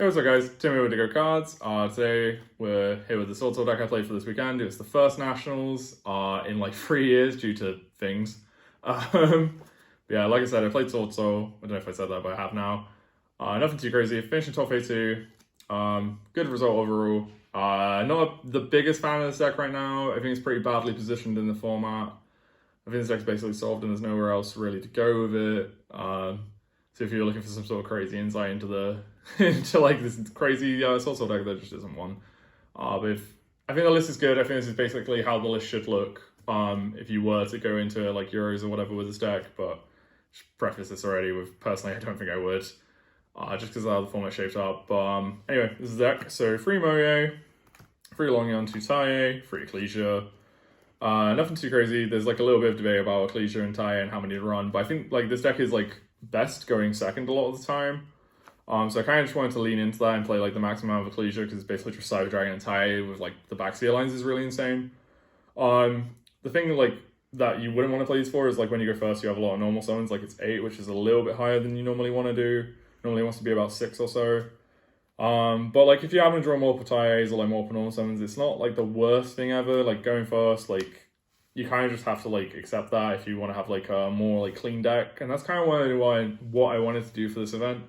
Hey, what's up guys, Tim here with Go Cards. Today we're here with the Swordsoul deck I played for this weekend. It was the first Nationals in like 3 years due to things. But yeah, like I said, I played Swordsoul. I don't know if I said that, but I have now. Nothing too crazy. Finished in top 82. Good result overall. Not the biggest fan of this deck right now. I think it's pretty badly positioned in the format. I think this deck's basically solved and there's nowhere else really to go with it. So if you're looking for some sort of crazy insight into the into like this crazy Swordsoul deck, there just isn't one. But I think the list is good. I think this is basically how the list should look if you were to go into like Euros or whatever with this deck. But just preface this already with personally, I don't think I would, just because of how the format shaped up. But anyway, this is the deck. So 3 Moye, 3 Longyon, 2 Taie, 3 Ecclesia. Nothing too crazy. There's like a little bit of debate about Ecclesia and Taie and how many to run, but I think like this deck is like best going second a lot of the time. So I kind of just wanted to lean into that and play like the maximum amount of Ecclesia because it's basically just Cyber Dragon and Taie with like the backseat lines is really insane. The thing like that you wouldn't want to play these for is like when you go first, you have a lot of normal summons, like it's 8, which is a little bit higher than you normally want to do. Normally it wants to be about 6 or so. But like if you happen to draw multiple Taies or like multiple normal summons, it's not like the worst thing ever. Like going first, like you kind of just have to like accept that if you want to have like a more like clean deck, and that's kind of what I wanted to do for this event.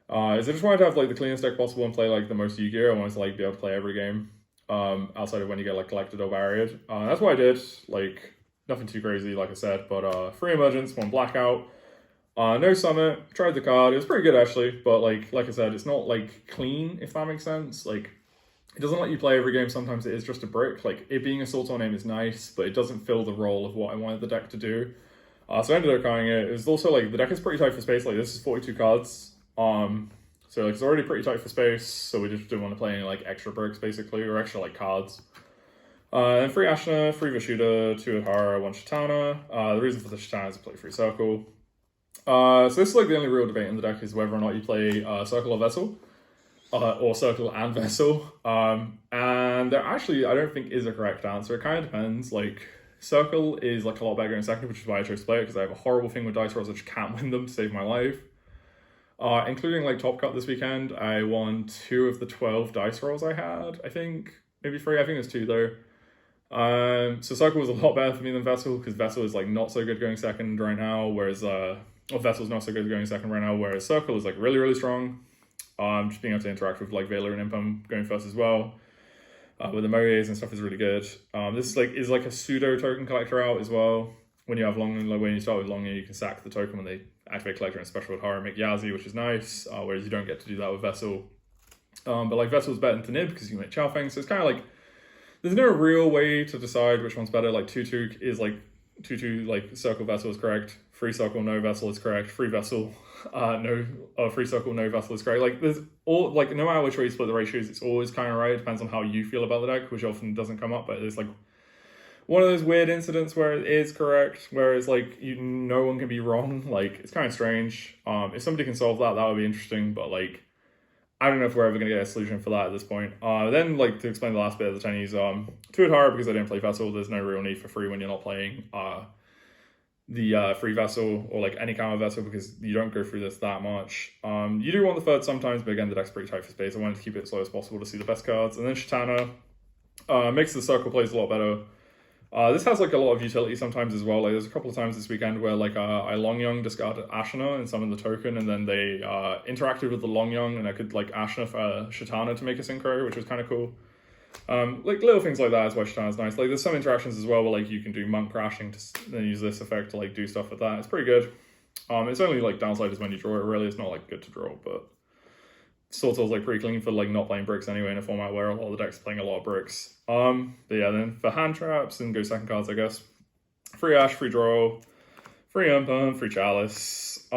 Is I just wanted to have like the cleanest deck possible and play like the most Yu-Gi-Oh! I wanted to like be able to play every game, outside of when you get like collected or barriered. That's what I did. Like nothing too crazy, like I said, but 3 Emergence, 1 Blackout. No Summit, tried the card, it was pretty good actually, but like I said, it's not like clean, if that makes sense. Like it doesn't let you play every game, sometimes it is just a brick. Like it being a Swordsoul name is nice, but it doesn't fill the role of what I wanted the deck to do. So I ended up cutting it. It was also like the deck is pretty tight for space, like this is 42 cards. So like it's already pretty tight for space, so we just didn't want to play any like extra bricks basically, or extra like cards. And 3 Ashna, 3 Vashuda, 2 Adhara, 1 Shatana. The reason for the Shatana is to play 3 Circle. So this is like the only real debate in the deck is whether or not you play Circle or Vessel, or Circle and Vessel. And there actually, I don't think is a correct answer. It kind of depends. Like Circle is like a lot better in second, which is why I chose to play it, because I have a horrible thing with dice rolls. I just can't win them to save my life. Including like Top Cut this weekend, I won 2 of the 12 dice rolls I had. I think maybe 3. I think it's 2 though. So Circle was a lot better for me than Vessel, because Vessel is like not so good going second right now, whereas Vessel's not so good going second right now, whereas Circle is like really, really strong. Just being able to interact with like Veiler and Impum going first as well. With the Moyes and stuff is really good. This is like a pseudo token collector out as well. When you have Long, like when you start with Long, you can sack the token when they activate collector and special with Hara and make Yazi, which is nice. Whereas you don't get to do that with Vessel. But like Vessel's better than Nib because you can make Chowfeng, so it's kind of like there's no real way to decide which one's better. Like 2-2 is like 2-2 like Circle Vessel is correct. 3 Circle no Vessel is correct. 3 Vessel 3 Circle no Vessel is correct. Like there's all like no matter which way you split the ratios, it's always kind of right. It depends on how you feel about the deck, which often doesn't come up. But it's like one of those weird incidents where it is correct, where it's like no one can be wrong. Like it's kind of strange. If somebody can solve that, that would be interesting. But like I don't know if we're ever gonna get a solution for that at this point. Then like to explain the last bit of the tennies, 2 Adhara because I didn't play Vessel. There's no real need for 3 when you're not playing the free Vessel or like any kind of Vessel, because you don't go through this that much. You do want the third sometimes, but again the deck's pretty tight for space. I wanted to keep it as slow as possible to see the best cards. And then Shatana makes the Circle plays a lot better. This has like a lot of utility sometimes as well. Like there's a couple of times this weekend where like I Longyon discarded Ashna and summoned the token, and then they interacted with the Longyon, and I could like Ashna for Shatana to make a synchro, which was kind of cool. Like little things like that is why Shatana's nice. Like there's some interactions as well where like you can do monk crashing to then use this effect to like do stuff with that. It's pretty good. It's only like downside is when you draw it. Really, it's not like good to draw, but Swordsoul's like pretty clean for like not playing bricks anyway in a format where a lot of the decks are playing a lot of bricks. But yeah, then for hand traps and go second cards, I guess. 3 Ash, 3 Draw, 3 Impum, 3 Chalice.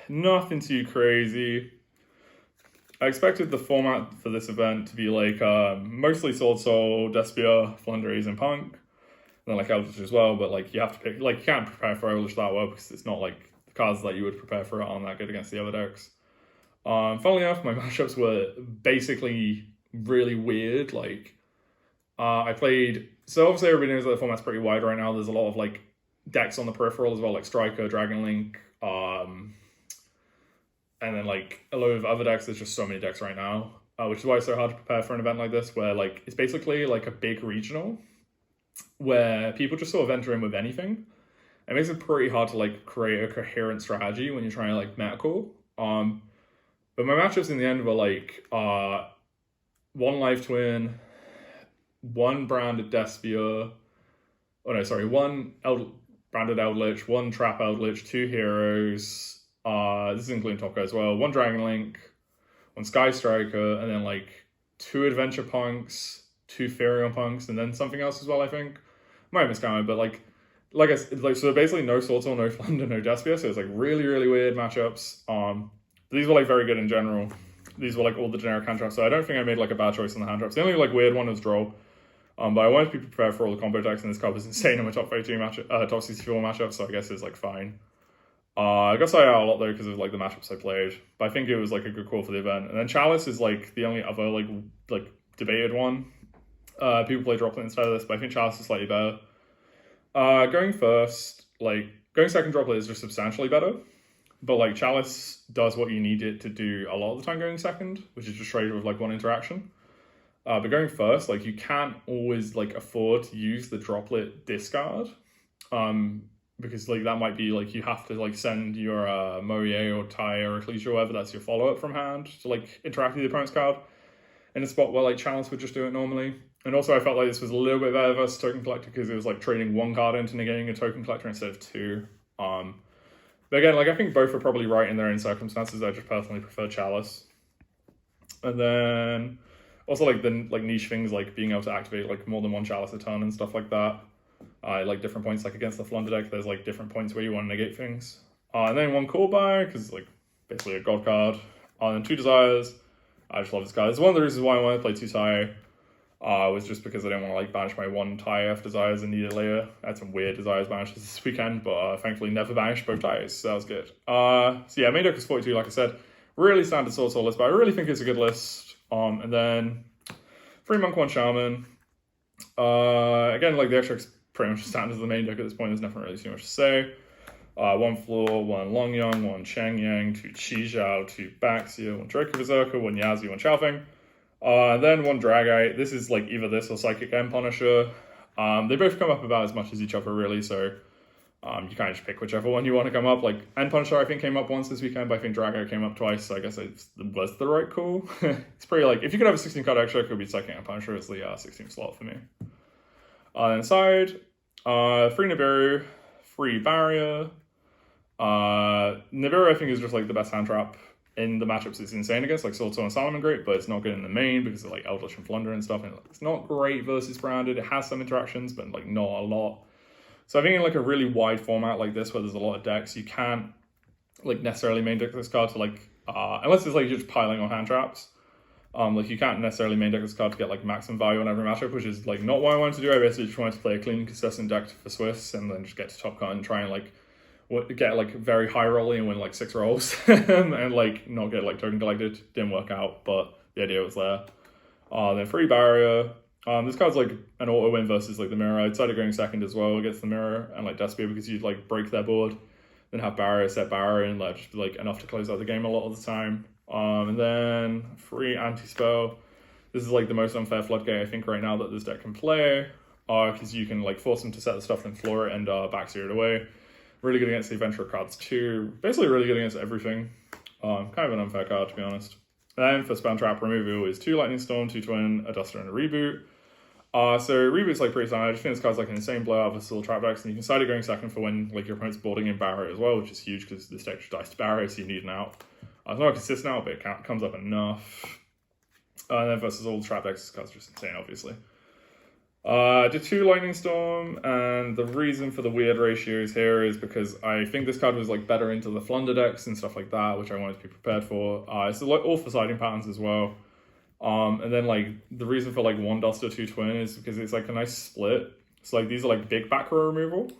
Nothing too crazy. I expected the format for this event to be like mostly Swordsoul, Despia, Flunderies, and Punk. And then like Eldritch as well, but like you have to pick, like you can't prepare for Eldritch that well because it's not like the cards that you would prepare for aren't that good against the other decks. Funnily enough, my matchups were basically really weird. Like, I played, so obviously everybody knows that the format's pretty wide right now. There's a lot of like decks on the peripheral as well, like Striker, Dragon Link, And then like a load of other decks, there's just so many decks right now, which is why it's so hard to prepare for an event like this, where like it's basically like a big regional where people just sort of enter in with anything. It makes it pretty hard to like create a coherent strategy when you're trying to like meta call. But my matchups in the end were like one Life Twin, one branded Despia, one branded Eldritch, one Trap Eldritch, 2 heroes. This is including Top Guy as well. 1 Dragon Link, 1 Sky Striker, and then like 2 Adventure Punks, 2 Furion Punks, and then something else as well, I think. Might have miscounted, but like I said, like, so basically no Swordsoul, no Flunder, no Despia, so it's like really, really weird matchups. These were like very good in general. These were like all the generic hand traps, so I don't think I made like a bad choice on the hand traps. The only like weird one was Droll. But I wanted to be prepared for all the combo decks, and this card was insane in my top 32 top 64 matchup, so I guess it's like fine. I got cited out a lot though because of like the matchups I played, but I think it was like a good call for the event. And then Chalice is like the only other like debated one. People play Droplet instead of this, but I think Chalice is slightly better. Going second Droplet is just substantially better, but like Chalice does what you need it to do a lot of the time going second, which is just trade with like 1 interaction. But going first, like you can't always like afford to use the Droplet discard. Because like that might be like you have to like send your Moye or Tai or Ecclesia or whatever, that's your follow-up from hand to like interact with the opponent's card in a spot where like Chalice would just do it normally. And also I felt like this was a little bit better versus Token Collector because it was like trading 1 card into negating a Token Collector instead of 2. But again, like I think both are probably right in their own circumstances. I just personally prefer Chalice. And then also like the niche things like being able to activate like more than 1 Chalice a turn and stuff like that. Like different points, like against the Flunder deck, there's like different points where you want to negate things. And then 1 Call By, because it's like basically a god card. And then 2 Desires. I just love this card. It's one of the reasons why I wanted to play 2 Tai. Was just because I didn't want to like banish my 1 Tai F Desires and need it later. I had some weird Desires banishes this weekend, but thankfully never banished both Tais, so that was good. So yeah, main deck is 42, like I said. Really standard Swordsoul list, but I really think it's a good list. And then 3 Monk, 1 Shaman. Again, like the extract's pretty much standard as the main deck at this point. There's nothing really too much to say. 1 Floor, 1 Long Yang, 1 Cheng Yang, 2 Chi Zhao, 2 Baxia, 1 Draco Berserker, 1 Yazi, 1 Chaofeng. Then 1 Dragite. This is like either this or Psychic End Punisher. They both come up about as much as each other really, so you kind of just pick whichever one you want to come up. Like End Punisher I think came up once this weekend, but I think Dragite came up twice, so I guess it was the right call. It's pretty like, if you could have a 16 card extra, it could be Psychic End Punisher as the 16th slot for me. Inside, 3 Nibiru, 3 Barrier. Nibiru I think is just like the best hand trap in the matchups it's insane against, like Swordsoul and Salamangreat, but it's not good in the main because of like Eldritch and Flunder and stuff, and it's not great versus branded. It has some interactions, but like not a lot. So I think in like a really wide format like this where there's a lot of decks, you can't like necessarily main deck this card to like, unless it's like you're just piling on hand traps. Like you can't necessarily main deck this card to get like maximum value on every matchup, which is like not what I wanted to do. I basically just wanted to play a clean, consistent deck for Swiss and then just get to top cut and try and like get like very high rolling and win like 6 rolls and like not get like token collected. Didn't work out, but the idea was there. Then 3 Barrier. This card's like an auto win versus like the Mirror. I decided going second as well against the Mirror and like Despia because you'd like break their board, then have Barrier, set Barrier, and like just like enough to close out the game a lot of the time. And then 3 Anti-Spell. This is like the most unfair floodgate I think right now that this deck can play, because you can like force them to set the stuff and floor it and backseer it away. Really good against the adventure cards too. Basically really good against everything. Kind of an unfair card to be honest. And then for spell trap removal is 2 Lightning Storm, 2 Twin, a Duster, and a Reboot. So Reboot's like pretty standard. I just think this card's like an insane blowout of little trap decks, and you can decide it going second for when like your opponent's boarding in Barrier as well, which is huge because this deck just dies to Barrier, so you need an out. It's not a consistent out, but it comes up enough. And then versus all the trap decks, this card's just insane, obviously. Did 2 Lightning Storm, and the reason for the weird ratios here is because I think this card was like better into the Flunder decks and stuff like that, which I wanted to be prepared for. It's like all for siding patterns as well. And then like the reason for like 1 Duster, 2 Twin is because it's like a nice split. So like these are like big back row removal,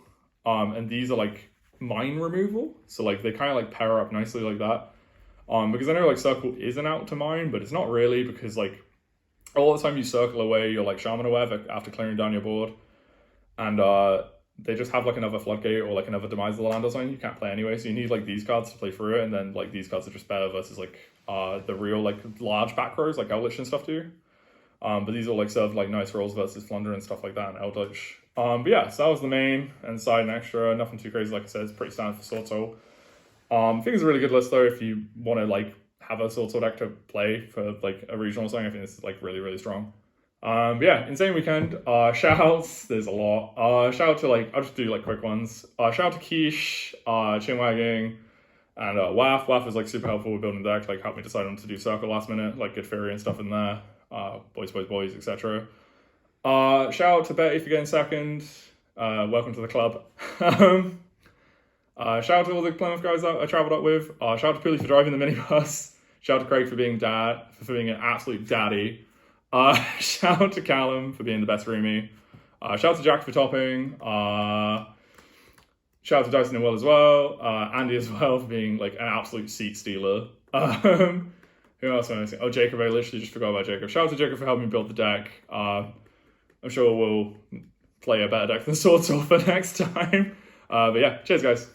and these are like mine removal. So like they kind of like pair up nicely like that. Because I know like Circle is an out to mine, but it's not really, because like all the time you circle away your like Shaman or whatever after clearing down your board, and they just have like another Floodgate or like another Demise of the Land or something you can't play anyway. So you need like these cards to play through it, and then like these cards are just better versus like the real like large back rows like Eldritch and stuff do. But these all like serve like nice rolls versus Flunder and stuff like that and Eldritch. But yeah, so that was the main and side and extra. Nothing too crazy, like I said, it's pretty standard for Swordsoul. I think it's a really good list though if you want to like have a Swordsoul deck to play for like a regional or something. I think this is like really, really strong. But yeah, insane weekend. Shout outs, there's a lot. Shout out to like, I'll just do like quick ones. Shout out to Quiche, Chinwagging, and Waff. Waff is like super helpful with building the deck, like helped me decide on to do Circle last minute, like good Fury and stuff in there. Boys, etc. Shout out to Betty for getting second. Welcome to the club. Shout out to all the Plymouth guys that I travelled up with. Shout out to Pooley for driving the minibus. Shout out to Craig for being an absolute daddy. Shout out to Callum for being the best roomie. Shout out to Jack for topping. Shout out to Dyson and Will as well. Andy as well for being like an absolute seat stealer. Who else am I missing? Oh, Jacob, I literally just forgot about Jacob. Shout out to Jacob for helping me build the deck. I'm sure we'll play a better deck than Swordsoul for next time. But yeah, cheers guys.